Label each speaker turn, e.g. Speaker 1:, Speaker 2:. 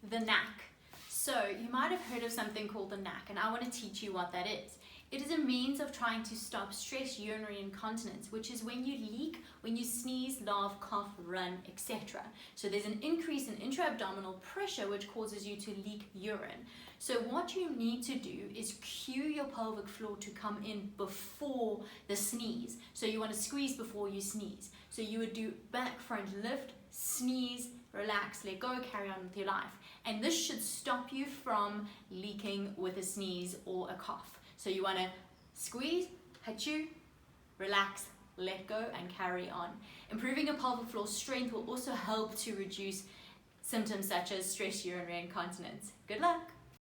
Speaker 1: the Knack. So you might have heard of something called the Knack, and I want to teach you what that is. It is a means of trying to stop stress urinary incontinence, which is when you leak, when you sneeze, laugh, cough, run, etc. So there's an increase in intra-abdominal pressure which causes you to leak urine. So what you need to do is cue your pelvic floor to come in before the sneeze. So you want to squeeze before you sneeze. So you would do back, front, lift, sneeze, relax, let go, carry on with your life. And this should stop you from leaking with a sneeze or a cough. So you want to squeeze, hachu, relax, let go, and carry on. Improving your pelvic floor strength will also help to reduce symptoms such as stress urinary incontinence. Good luck!